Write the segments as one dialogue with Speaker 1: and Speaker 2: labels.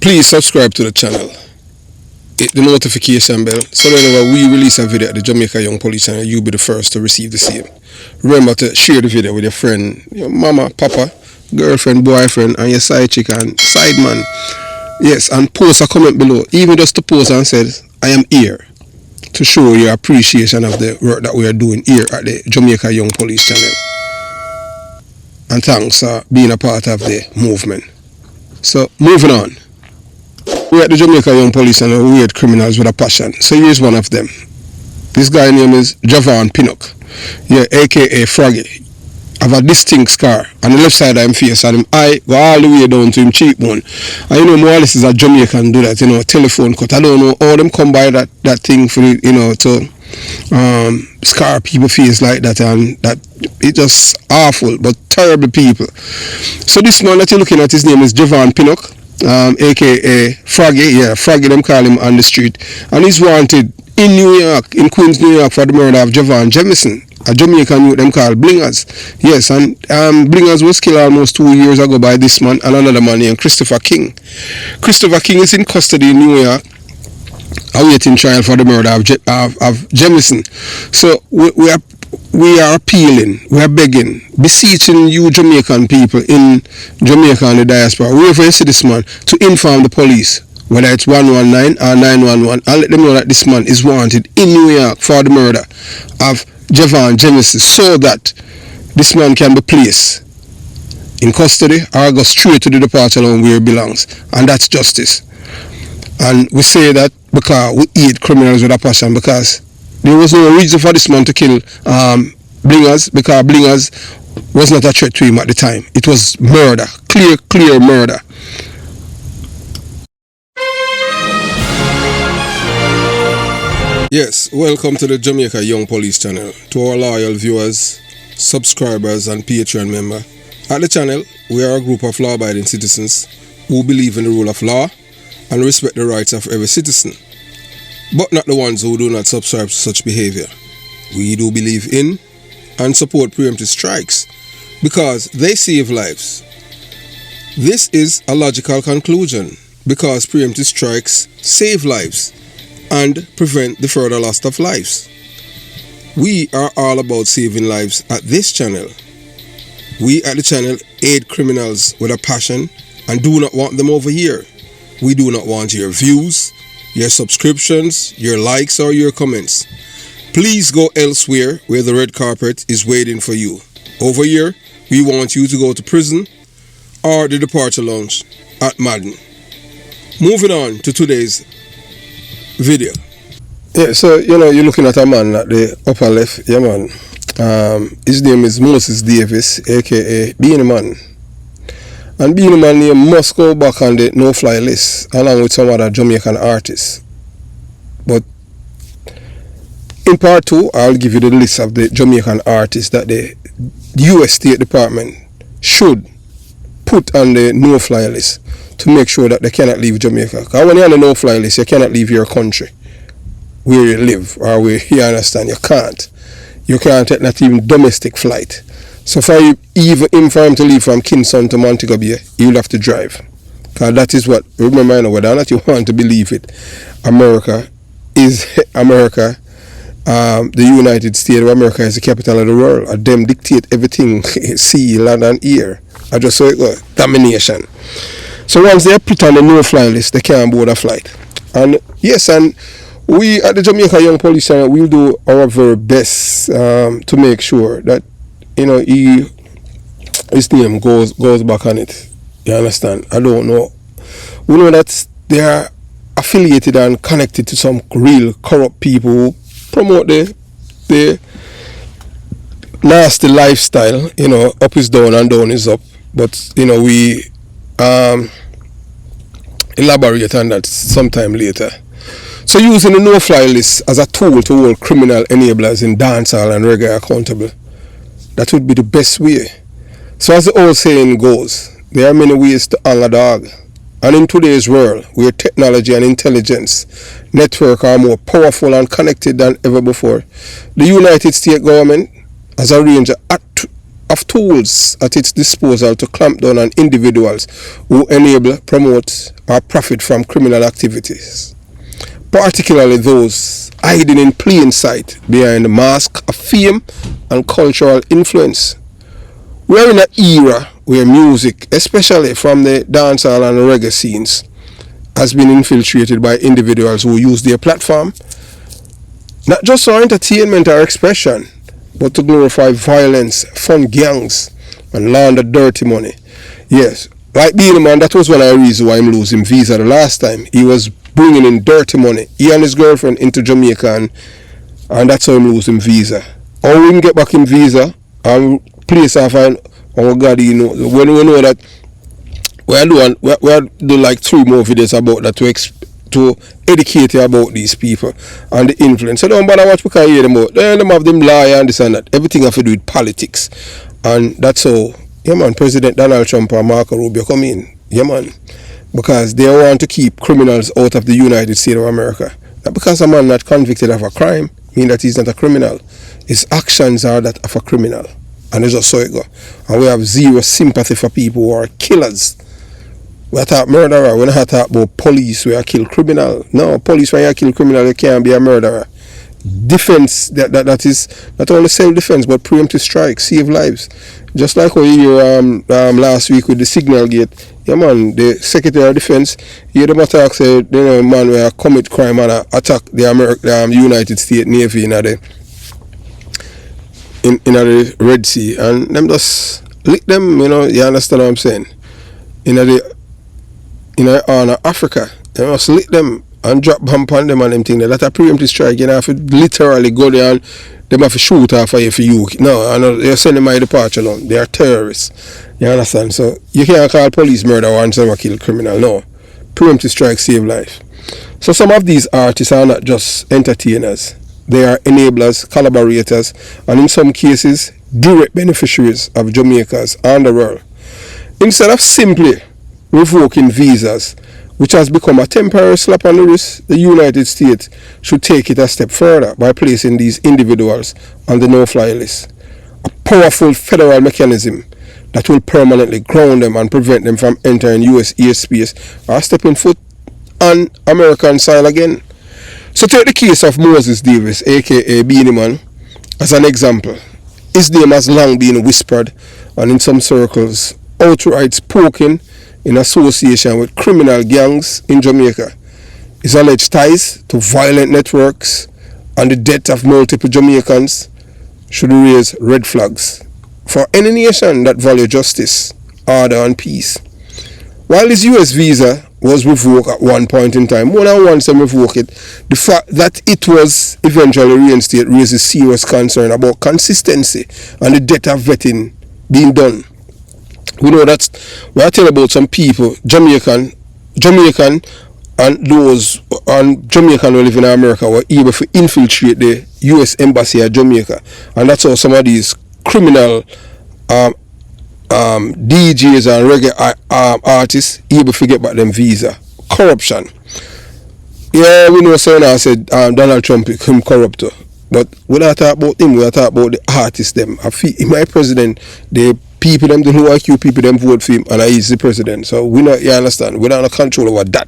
Speaker 1: Please subscribe to the channel. Hit the notification bell so that whenever we release a video at the Jamaica Young Police Channel, you'll be the first to receive the same. Remember to share the video with your friend, your mama, papa, girlfriend, boyfriend, and your side chick and side man. Yes, and post a comment below, even just to post and say, I am here to show your appreciation of the work that we are doing here at the Jamaica Young Police Channel. And thanks for being a part of the movement. So, moving on. We at the Jamaica Young Police Channel, we hate criminals with a passion. So here's one of them. This guy name is Javon Pinnock. Yeah, aka Froggy. Have a distinct scar on the left side of his face, and him eye go all the way down to him cheekbone. And you know, more or less is a Jamaican do that, you know, telephone cut. I don't know how them come by that thing for, you know, to scar people face like that, and that it's just awful, but terrible people. So this man that you're looking at, his name is Javon Pinnock, aka Froggy. Yeah, Froggy them call him on the street, and he's wanted in New York, in Queens, New York, for the murder of Javon Jamison, a Jamaican youth them called Blingers. Yes, and Blingers was killed almost 2 years ago by this man and another man named Christopher King. Christopher King is in custody in New York, awaiting trial for the murder of Jamison. So we are appealing, we are begging, beseeching you Jamaican people in Jamaica and the diaspora, wherever you see this man, to inform the police, whether it's 119 or 911, and let them know that this man is wanted in New York for the murder of Javon Jamison, so that this man can be placed in custody or go straight to the departure home where he belongs, and that's justice. And we say that because we hate criminals with a passion, because there was no reason for this man to kill Blingers, because Blingers was not a threat to him at the time. It was murder, clear murder. Yes, welcome to the Jamaica Young Police Channel. To our loyal viewers, subscribers and Patreon member. At the channel, we are a group of law-abiding citizens who believe in the rule of law and respect the rights of every citizen, but not the ones who do not subscribe to such behavior. We do believe in and support preemptive strikes because they save lives. This is a logical conclusion because preemptive strikes save lives and prevent the further loss of lives. We are all about saving lives at this channel. We at the channel aid criminals with a passion and do not want them over here. We do not want your views, your subscriptions, your likes or your comments. Please go elsewhere where the red carpet is waiting for you. Over here, we want you to go to prison or the departure lounge at Madden. Moving on to today's video. Yeah, so you know, you're looking at a man at the upper left. Yeah, man. His name is Moses Davis, aka Beenie Man. And Beenie Man name must go back on the no-fly list along with some other Jamaican artists. But in part 2, I'll give you the list of the Jamaican artists that the US State Department should put on the no-fly list to make sure that they cannot leave Jamaica. Because when you're on the no-fly list, you cannot leave your country where you live or where you understand. You can't. You can't take not even domestic flight. So for him to leave from Kingston to Montego Bay, you'll have to drive. Because that is what, remember, you know, whether or not you want to believe it, America is America. The United States of America is the capital of the world. And them dictate everything, sea, land and air. I just saw it go, domination. So once they are put on the no-fly list, they can't board a flight. And yes, and we at the Jamaica Young Police Channel, we'll do our very best to make sure that, you know, his name goes back on it. You understand? I don't know. We know that they are affiliated and connected to some real corrupt people who promote the nasty lifestyle. You know, up is down and down is up. But, you know, we elaborate on that sometime later. So using the no-fly list as a tool to hold criminal enablers in dancehall and reggae accountable, that would be the best way. So as the old saying goes, there are many ways to hang a dog. And in today's world, where technology and intelligence network are more powerful and connected than ever before, the United States government has arranged of tools at its disposal to clamp down on individuals who enable, promote, or profit from criminal activities, particularly those hiding in plain sight behind the mask of fame and cultural influence. We are in an era where music, especially from the dancehall and reggae scenes, has been infiltrated by individuals who use their platform not just for entertainment or expression, but to glorify violence, fund gangs, and launder dirty money. Yes, like Beenie Man, that was one of the reasons why I'm losing visa the last time. He was bringing in dirty money. He and his girlfriend into Jamaica, and that's how I'm losing visa. How we can get back in visa and place off and oh God, you know, when we know that we do like 3 more videos about that to educate you about these people and the influence. So don't bother watch because you hear them out. Them have them lie and this and that. Everything have to do with politics. And that's how, yeah man, President Donald Trump and Marco Rubio come in. Yeah man. Because they want to keep criminals out of the United States of America. Not because a man not convicted of a crime mean that he's not a criminal. His actions are that of a criminal. And it's just so it go. And we have zero sympathy for people who are killers. We are talking murderer. We're not talking about police who are kill criminal. No, police when you kill criminal, you can't be a murderer. Defense, that is not only self-defense but preemptive strike, save lives. Just like what you hear last week with the signal gate. Yeah man, the Secretary of Defense, you hear them attack, say, you know, man where commit crime and attack the United States Navy in the Red Sea, and them just lick them, you know, you understand what I'm saying? In Africa, they must lick them and drop bomb on them and them thing. That a preemptive strike, you know, have to literally go there and them have to shoot off for you. No, I know you're sending my departure alone. They are terrorists. You understand? So you can't call police murder once someone kill criminal. No. Preemptive strike save life. So some of these artists are not just entertainers. They are enablers, collaborators, and in some cases, direct beneficiaries of Jamaica's and the world. Instead of simply revoking visas, which has become a temporary slap on the wrist, the United States should take it a step further by placing these individuals on the no-fly list. A powerful federal mechanism that will permanently ground them and prevent them from entering US airspace or stepping foot on American soil again. So take the case of Moses Davis, aka Beenie Man, as an example. His name has long been whispered and in some circles outright spoken in association with criminal gangs in Jamaica. His alleged ties to violent networks and the death of multiple Jamaicans should raise red flags for any nation that value justice, order and peace. While his US visa was revoked at one point in time, more than once they revoked it, the fact that it was eventually reinstated raises serious concern about consistency and the depth of vetting being done. We know that we are telling about some people, Jamaican and those and Jamaican who live in America were able to infiltrate the US embassy at Jamaica, and that's how some of these criminal DJs and reggae artists able to get back them visa. Corruption. Yeah, we know so now said Donald Trump him corrupt, but we don't talk about him, we talk about the artists them. In my president, the people them, the low IQ people them vote for him and he's the president. So we not, you understand, we don't have control over that.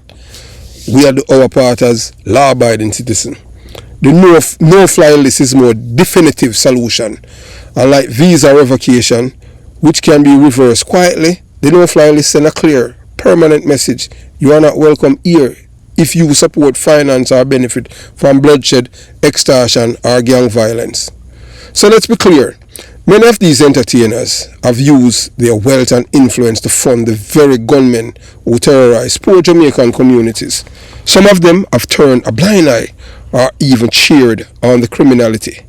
Speaker 1: We are our part as law-abiding citizen. The no-fly list is more definitive solution. Unlike visa revocation, which can be reversed quietly, the no-fly list send a clear, permanent message. You are not welcome here if you support, finance or benefit from bloodshed, extortion or gang violence. So let's be clear. Many of these entertainers have used their wealth and influence to fund the very gunmen who terrorize poor Jamaican communities. Some of them have turned a blind eye or even cheered on the criminality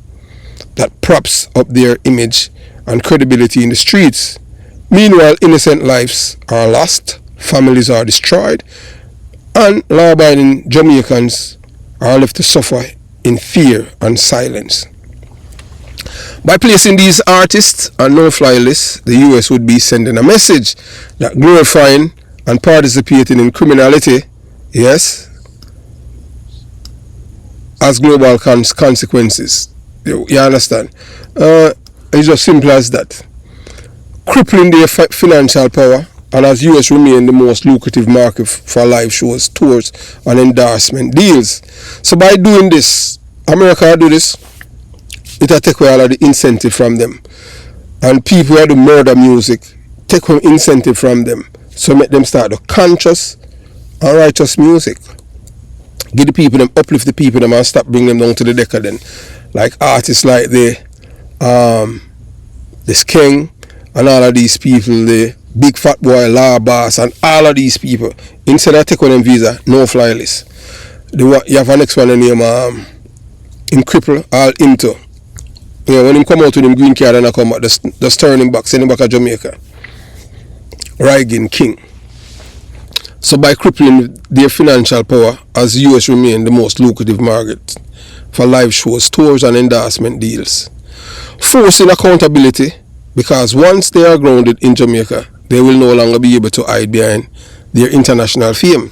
Speaker 1: that props up their image and credibility in the streets. Meanwhile, innocent lives are lost, families are destroyed, and law-abiding Jamaicans are left to suffer in fear and silence. By placing these artists on no-fly lists, the US would be sending a message that glorifying and participating in criminality, yes, has global consequences. You understand? It's just simple as that. crippling their financial power, and as US remain the most lucrative market for live shows, tours, and endorsement deals. So by doing this, America do this, it will take away all of the incentive from them. And people who do murder music, take away incentive from them. So make them start the conscious and righteous music. Give the people them, uplift the people them, and stop bringing them down to the decadent. Like artists like this King and all of these people, the Big Fat Boy, Law Boss, and all of these people. Instead of taking them visa, no fly list. You have a next one named him cripple all into. You know, when him come out with him green card and I come out, just turn him back, send him back to Jamaica. Reagan King. So by crippling their financial power, as the US remain the most lucrative market for live shows, tours, and endorsement deals. Forcing accountability, because once they are grounded in Jamaica, they will no longer be able to hide behind their international fame.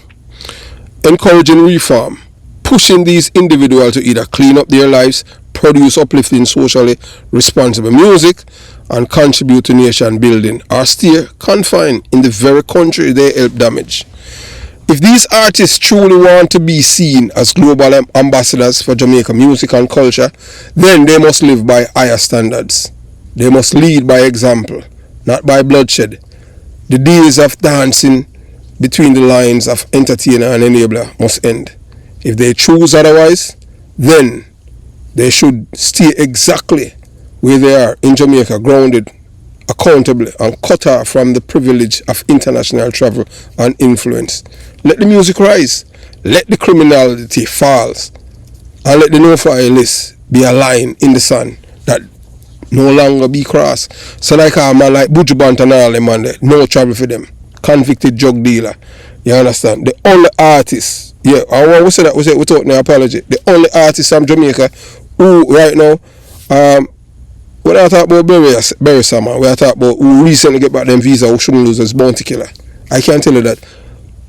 Speaker 1: Encouraging reform, pushing these individuals to either clean up their lives, produce uplifting, socially responsible music, and contribute to nation building, or stay confined in the very country they help damage. If these artists truly want to be seen as global ambassadors for Jamaican music and culture, then they must live by higher standards. They must lead by example, not by bloodshed. The days of dancing between the lines of entertainer and enabler must end. If they choose otherwise, then they should stay exactly where they are in Jamaica, grounded, accountable, and cut off from the privilege of international travel and influence. Let the music rise, let the criminality fall, and let the no-fly list be a line in the sun that no longer be crossed. So like a man like Buju Banton and all them man there, no travel for them. Convicted drug dealer. You understand? The only artist, yeah, I want to say that without no apology, the only artist from Jamaica who right now, when I talk about Berry Summer, when I talk about who recently get back them visa, who shouldn't lose, is Bounty Killer. I can tell you that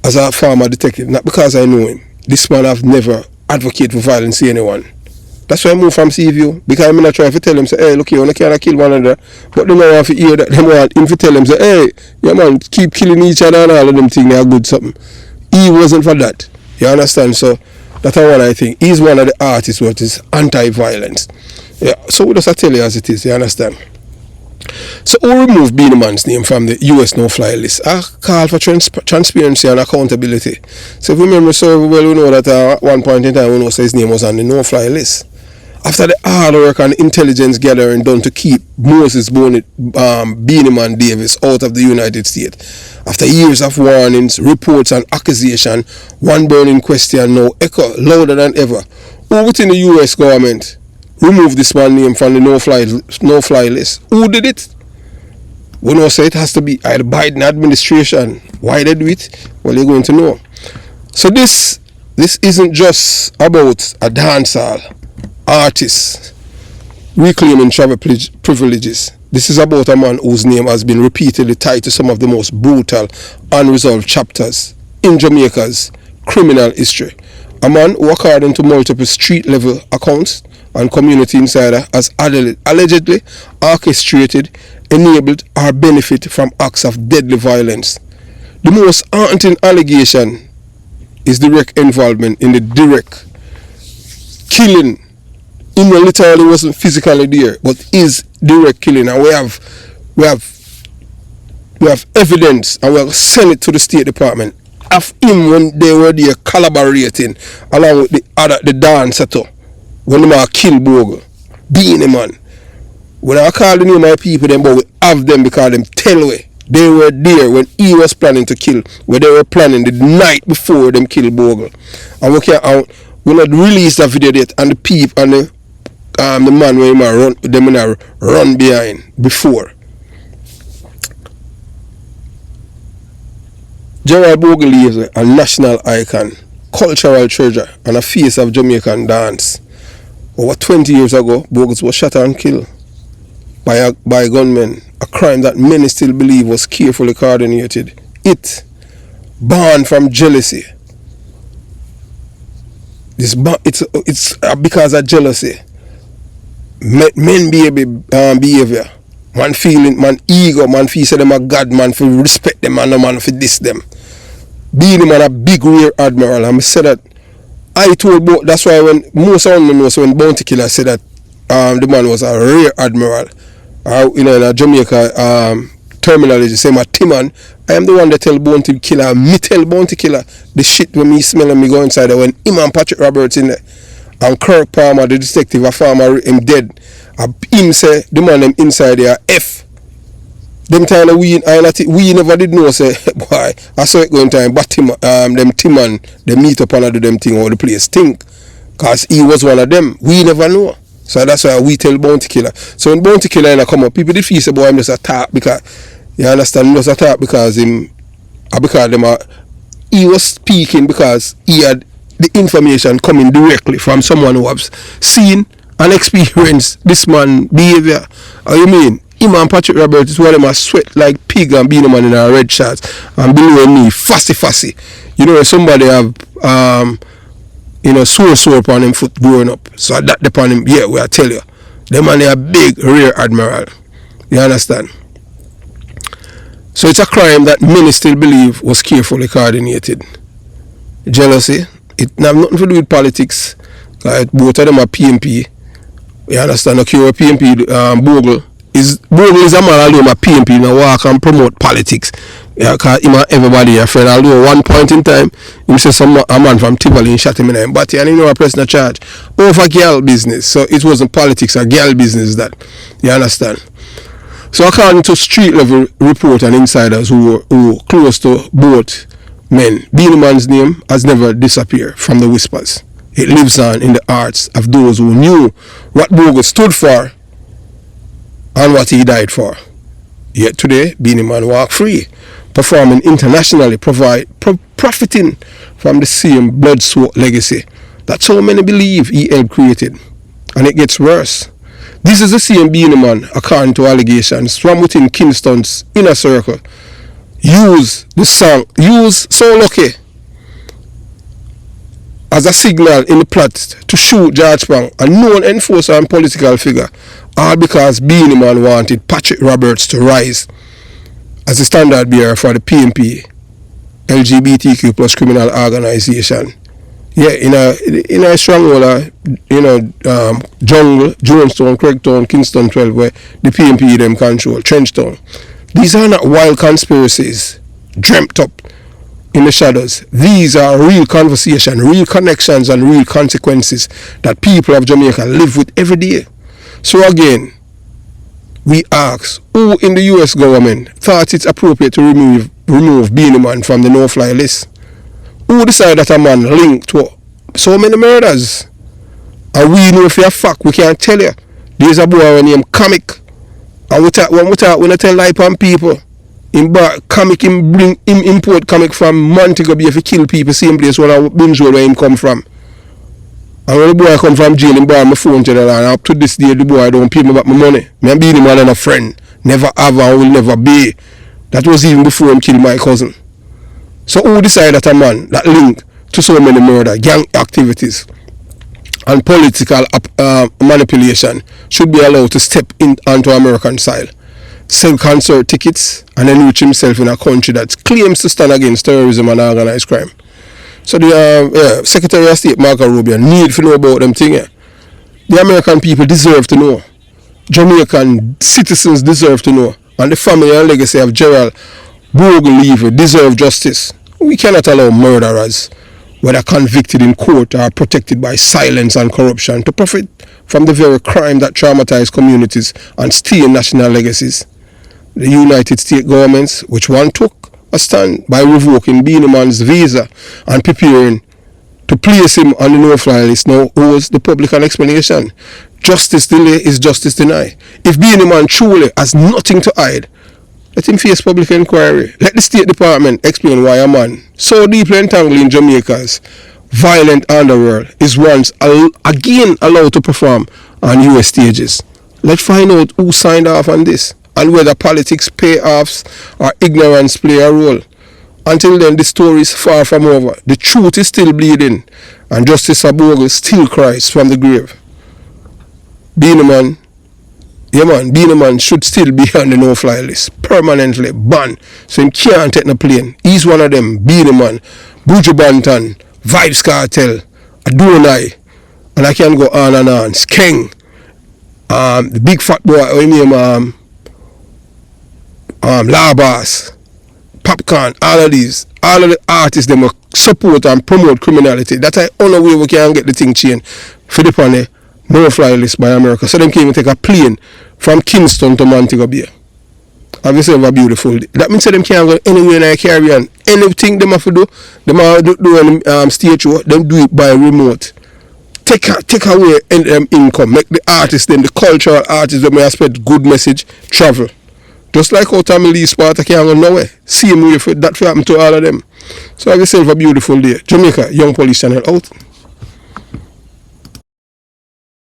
Speaker 1: as a former detective, not because I know him. This man have never advocated for violence to anyone. That's why I moved from Seaview, because I'm not trying to tell him, say, hey, look here, you can't kill one another. But they don't want to hear that. They want him to tell him, say, hey, yeah man, keep killing each other and all of them things, they are good something. He wasn't for that. You understand? So that's what I think. He's one of the artists who is anti-violence. Yeah, so we'll just tell you as it is, you understand? So who removed Beenie Man's name from the US no-fly list? A call for transparency and accountability. So if we remember so well, we know that at one point in time, we know his name was on the no-fly list. After the hard work and intelligence gathering done to keep Moses Beenie Man Davis out of the United States, after years of warnings, reports, and accusation, one burning question now echo louder than ever. Who within the US government remove this man's name from the no-fly list? Who did it? We know say it has to be either Biden administration. Why they do it? Well, you're going to know. So this isn't just about a dancehall artist reclaiming travel privileges. This is about a man whose name has been repeatedly tied to some of the most brutal, unresolved chapters in Jamaica's criminal history. A man who, according to multiple street-level accounts and Community Insider, has allegedly orchestrated, enabled, or benefited from acts of deadly violence. The most haunting allegation is direct involvement in the direct killing. He literally wasn't physically there, but is direct killing, and we have evidence, and we'll send it to the State Department of him when they were there collaborating along with the dancer too, when they kill Bogle, Beenie Man. When I call the name of my people, them, but we have them because them tell way they were there when he was planning to kill, where they were planning the night before them kill Bogle. And we not release that video yet, and the people and the man when he run behind before. Gerald Bogle is a national icon, cultural treasure, and a face of Jamaican dance. Over 20 years ago, Bogle was shot and killed by gunmen, a crime that many still believe was carefully coordinated. It, born from jealousy. It's because of jealousy. Men behavior Man feeling, man ego, man feel say them a God, man for respect them, and no man for diss them. Beenie Man a big rear admiral, and I said that I told both, that's why when most of them know, so when Bounty Killer said that the man was a rear admiral, in a Jamaica terminology, say my Timon, I am the one that tell Bounty Killer, me tell Bounty Killer the shit when me smell and me go inside there, when him and Patrick Roberts in there, and Kirk Palmer, the detective, a farmer, him dead. Him say the man them inside there F. Them time we never did know say boy I saw it going time but them Timon they meet up and do them thing or the place think. Cause he was one of them. We never know. So that's why we tell Bounty Killer. So when Bounty Killer come up, people did feel say boy I'm just attack because you understand, just attack because he was speaking because he had the information coming directly from someone who has seen and experienced this man behavior. How you mean? Him and Patrick Roberts is one of them a sweat like pig and Beenie Man in a red shorts and below me fussy. You know, somebody have sore upon him foot growing up. So that upon him, yeah, we I tell you. The man is a big rear admiral. You understand? So it's a crime that many still believe was carefully coordinated. Jealousy, it have nothing to do with politics. Both of them are PMP. You understand? Okay, PMP Bogle is a man although a PMP now walk and promote politics. Yeah, cause him and everybody a friend. Although one point in time, him say a man from Tivoli shot him in the but and he never pressed no charge. Over girl business. So it wasn't politics, a girl business that. You understand? So according to street level report and insiders who were close to both men, Beenie Man's name has never disappeared from the whispers. It lives on in the hearts of those who knew what Bogle stood for and what he died for. Yet today, Beenie Man walk free, performing internationally, profiting from the same blood-soaked legacy that so many believe he helped created. And it gets worse. This is the same Beenie Man, according to allegations from within Kingston's inner circle, use So Lucky as a signal in the plot to shoot George Pang, a known enforcer and political figure, all because Beenie Man wanted Patrick Roberts to rise as a standard bearer for the PMP LGBTQ plus criminal organization. Yeah, in a stronghold, Jungle, Jonestown, Craigtown, Kingston 12, where the PMP them control, Trenchtown. These are not wild conspiracies dreamt up in the shadows. These are real conversation, real connections, and real consequences that people of Jamaica live with every day. So again, we ask, who in the US government thought it's appropriate to remove Beenie Man from the no-fly list? Who decided that a man linked to so many murders? And we know for a fact, we can't tell you. There's a boy named Comic. And we not tell lie on people. Comic him import Comic from Montego Bay if he kill people, same place where I binge where him come from. And when the boy come from jail, him borrow my phone to the land. Up to this day, the boy don't pay me back my money. Me and Beenie Man and a friend. Never have and will never be. That was even before him kill my cousin. So who decided that a man that linked to so many murder, gang activities, and political manipulation should be allowed to step in onto American soil, sell concert tickets, and enrich himself in a country that claims to stand against terrorism and organized crime? So the Secretary of State Marco Rubio need to know about them things. The American people deserve to know. Jamaican citizens deserve to know. And the family and legacy of Gerald Bogle Levy deserve justice. We cannot allow murderers, whether convicted in court or protected by silence and corruption, to profit from the very crime that traumatized communities and steal national legacies. The United States governments, which one took a stand by revoking Beenie Man's visa and preparing to place him on the no-fly list, now owes the public an explanation. Justice delay is justice denied. If Beenie Man truly has nothing to hide, let him face public inquiry. Let the State Department explain why a man so deeply entangled in Jamaica's violent underworld is once again allowed to perform on US stages. Let's find out who signed off on this and whether politics, payoffs, or ignorance play a role. Until then, the story is far from over. The truth is still bleeding, and Justice Abogle still cries from the grave. Beenie Man Yeah man, Beenie Man should still be on the no-fly list. Permanently banned. So he can't take the plane. He's one of them. Beenie Man, Buju Banton, Vibes Cartel, Adonai, and I can go on and on. Skeng, the big fat boy, what name Labas, Popcorn, all of the artists them will support and promote criminality. That's the only way we can get the thing changed for the on the no-fly list by America. So them can't even take a plane from Kingston to Montego Bay. Have yourself a beautiful day. That means them can't go anywhere in the Caribbean. Anything them have to do, them have to do on stage show, them do it by remote. Take away income, make the artists, then the cultural artists, them may spread good message, travel. Just like how Tommy Lee Sparta can't go nowhere. Same way for that happen to all of them. So have yourself a beautiful day. Jamaica, Young Police Channel out.